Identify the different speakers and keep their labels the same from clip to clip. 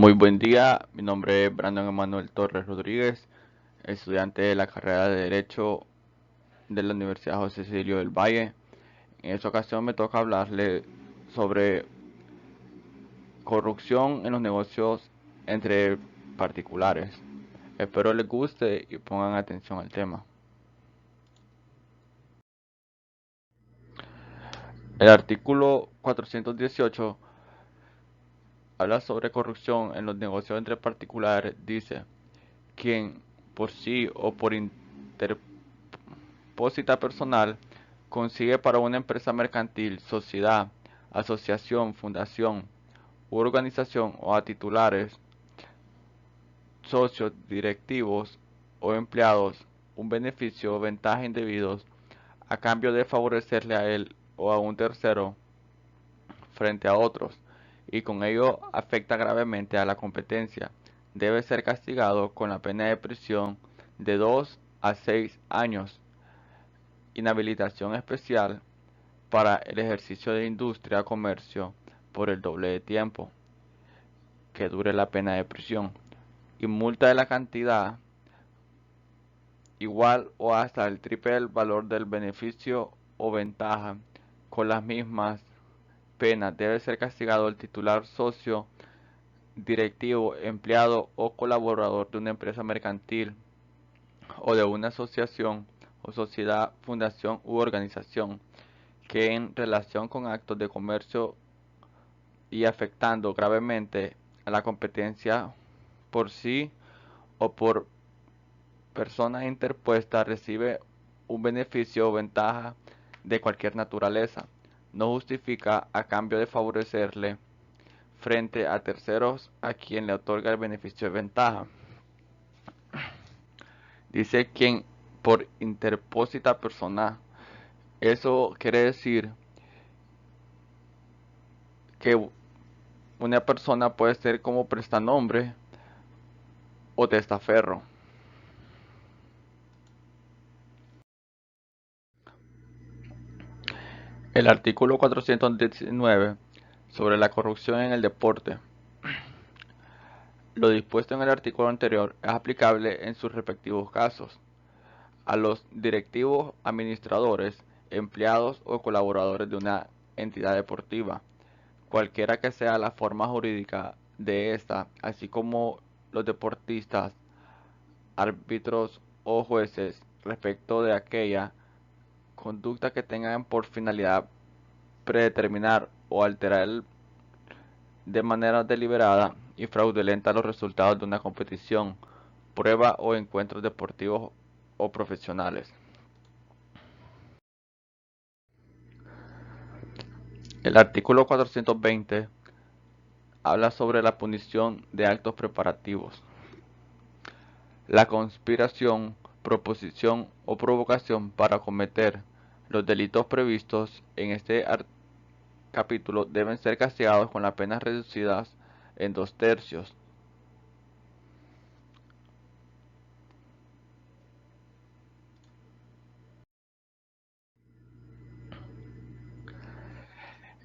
Speaker 1: Muy buen día, mi nombre es Brandon Emanuel Torres Rodríguez, estudiante de la carrera de Derecho de la Universidad José Cecilio del Valle. En esta ocasión me toca hablarle sobre corrupción en los negocios entre particulares. Espero les guste y pongan atención al tema. El artículo 418 habla sobre corrupción en los negocios entre particulares. Dice, quien por sí o por interpósita personal consigue para una empresa mercantil, sociedad, asociación, fundación u organización o a titulares, socios, directivos o empleados un beneficio o ventaja indebidos a cambio de favorecerle a él o a un tercero frente a otros y con ello afecta gravemente a la competencia, debe ser castigado con la pena de prisión de 2 a 6 años, inhabilitación especial para el ejercicio de industria o comercio por el doble de tiempo que dure la pena de prisión y multa de la cantidad igual o hasta el triple del valor del beneficio o ventaja. Con las mismas penas debe ser castigado el titular, socio, directivo, empleado o colaborador de una empresa mercantil o de una asociación o sociedad, fundación u organización que en relación con actos de comercio y afectando gravemente a la competencia por sí o por persona interpuesta recibe un beneficio o ventaja de cualquier naturaleza, no justifica a cambio de favorecerle frente a terceros a quien le otorga el beneficio de ventaja. Dice quien por interpósita persona. Eso quiere decir que una persona puede ser como prestanombre o testaferro. El artículo 419 sobre la corrupción en el deporte. Lo dispuesto en el artículo anterior es aplicable en sus respectivos casos a los directivos, administradores, empleados o colaboradores de una entidad deportiva, cualquiera que sea la forma jurídica de esta, así como los deportistas, árbitros o jueces respecto de aquella conducta que tengan por finalidad predeterminar o alterar de manera deliberada y fraudulenta los resultados de una competición, prueba o encuentros deportivos o profesionales. El artículo 420 habla sobre la punición de actos preparativos. La conspiración, proposición o provocación para cometer los delitos previstos en este capítulo deben ser castigados con las penas reducidas en 2/3.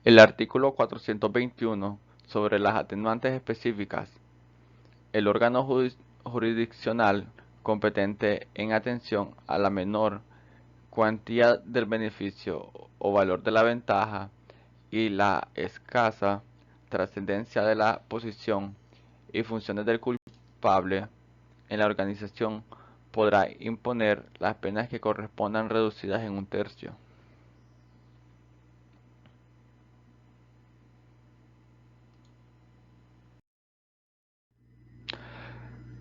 Speaker 1: El artículo 421 sobre las atenuantes específicas. El órgano jurisdiccional competente en atención a la menor cuantía del beneficio o valor de la ventaja y la escasa trascendencia de la posición y funciones del culpable en la organización podrá imponer las penas que correspondan reducidas en 1/3.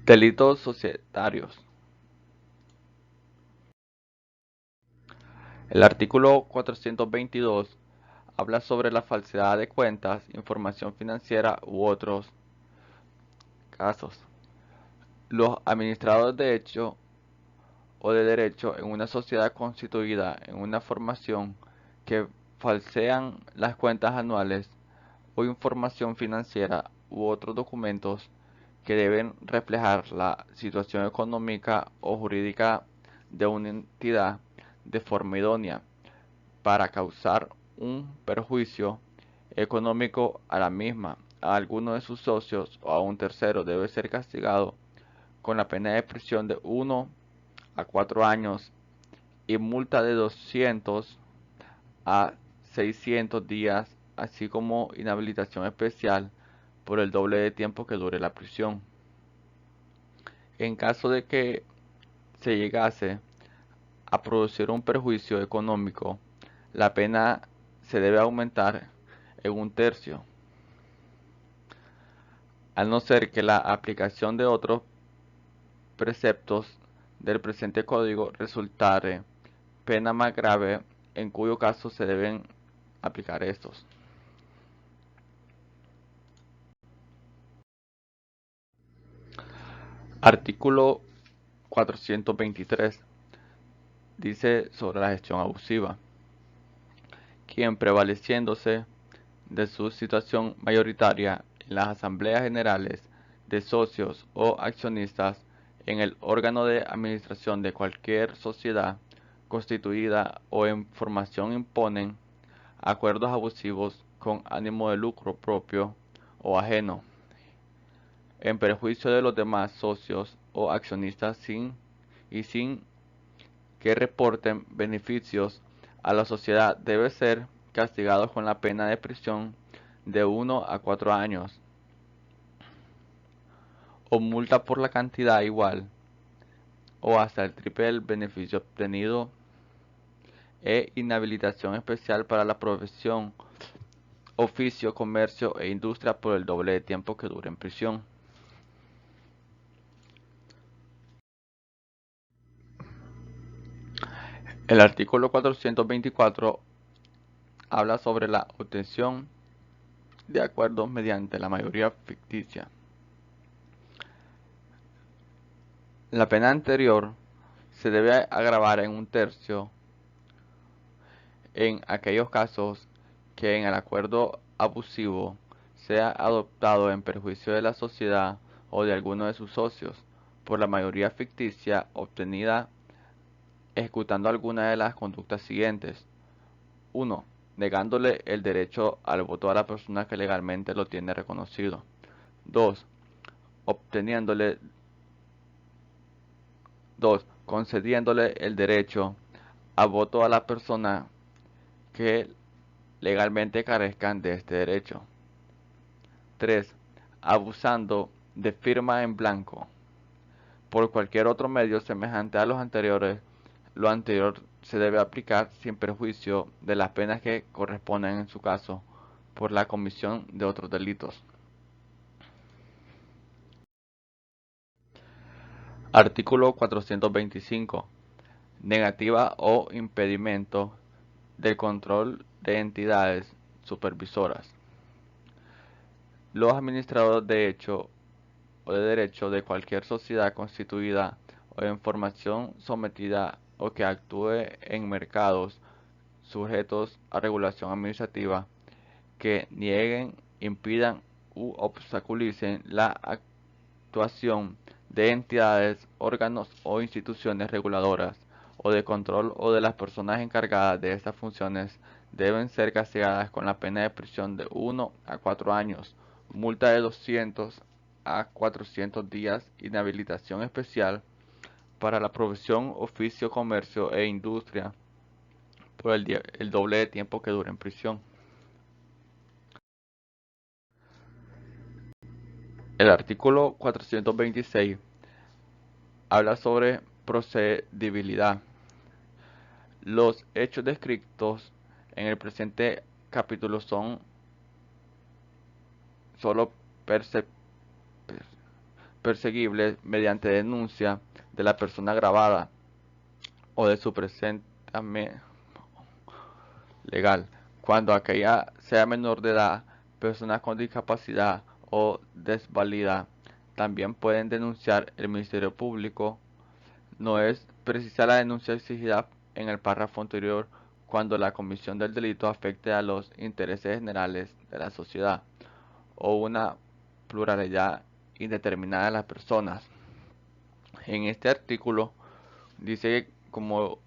Speaker 1: Delitos societarios. El artículo 422 habla sobre la falsedad de cuentas, información financiera u otros casos. Los administradores de hecho o de derecho en una sociedad constituida en una formación que falsean las cuentas anuales o información financiera u otros documentos que deben reflejar la situación económica o jurídica de una entidad de forma idónea para causar un perjuicio económico a la misma, a alguno de sus socios o a un tercero debe ser castigado con la pena de prisión de 1 a 4 años y multa de 200 a 600 días, así como inhabilitación especial por el doble de tiempo que dure la prisión. En caso de que se llegase a producir un perjuicio económico, la pena se debe aumentar en un tercio, al no ser que la aplicación de otros preceptos del presente código resultare pena más grave, en cuyo caso se deben aplicar estos. Artículo 423 dice sobre la gestión abusiva. Quien prevaleciéndose de su situación mayoritaria en las asambleas generales de socios o accionistas en el órgano de administración de cualquier sociedad constituida o en formación imponen acuerdos abusivos con ánimo de lucro propio o ajeno, en perjuicio de los demás socios o accionistas sin que reporten beneficios a la sociedad, debe ser castigados con la pena de prisión de 1 a 4 años o multa por la cantidad igual o hasta el triple del beneficio obtenido e inhabilitación especial para la profesión, oficio, comercio e industria por el doble de tiempo que dure en prisión. El artículo 424 habla sobre la obtención de acuerdos mediante la mayoría ficticia. La pena anterior se debe agravar en un tercio en aquellos casos que en el acuerdo abusivo sea adoptado en perjuicio de la sociedad o de alguno de sus socios por la mayoría ficticia obtenida ejecutando alguna de las conductas siguientes. 1. Negándole el derecho al voto a la persona que legalmente lo tiene reconocido. 2. Obteniéndole 2. Concediéndole el derecho a voto a la persona que legalmente carezcan de este derecho. 3. Abusando de firma en blanco. Por cualquier otro medio semejante a los anteriores, lo anterior se debe aplicar sin perjuicio de las penas que corresponden en su caso por la comisión de otros delitos. Artículo 425. Negativa o impedimento del control de entidades supervisoras. Los administradores de hecho o de derecho de cualquier sociedad constituida o en formación sometida o que actúe en mercados sujetos a regulación administrativa que nieguen, impidan u obstaculicen la actuación de entidades, órganos o instituciones reguladoras o de control o de las personas encargadas de estas funciones deben ser castigadas con la pena de prisión de 1 a 4 años, multa de 200 a 400 días, inhabilitación especial para la profesión, oficio, comercio e industria por el doble de tiempo que dure en prisión. El artículo 426 habla sobre procedibilidad. Los hechos descritos en el presente capítulo son solo perseguibles mediante denuncia de la persona agravada o de su presentamiento legal, cuando aquella sea menor de edad, personas con discapacidad o desvalida también pueden denunciar el Ministerio Público. No es precisa la denuncia exigida en el párrafo anterior cuando la comisión del delito afecte a los intereses generales de la sociedad o una pluralidad indeterminada de las personas. En este artículo dice que como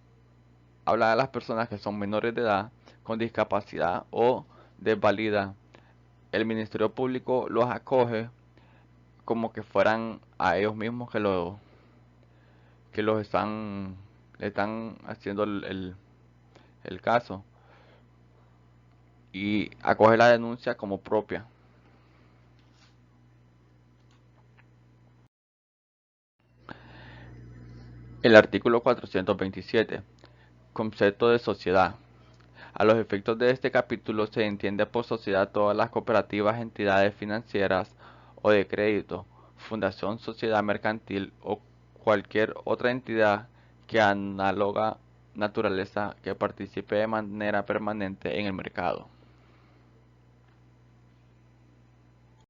Speaker 1: habla de las personas que son menores de edad con discapacidad o desvalida, el Ministerio Público los acoge como que fueran a ellos mismos que los están le están haciendo el caso y acoge la denuncia como propia. El artículo 427. Concepto de sociedad. A los efectos de este capítulo se entiende por sociedad todas las cooperativas, entidades financieras o de crédito, fundación, sociedad mercantil o cualquier otra entidad que análoga naturaleza que participe de manera permanente en el mercado.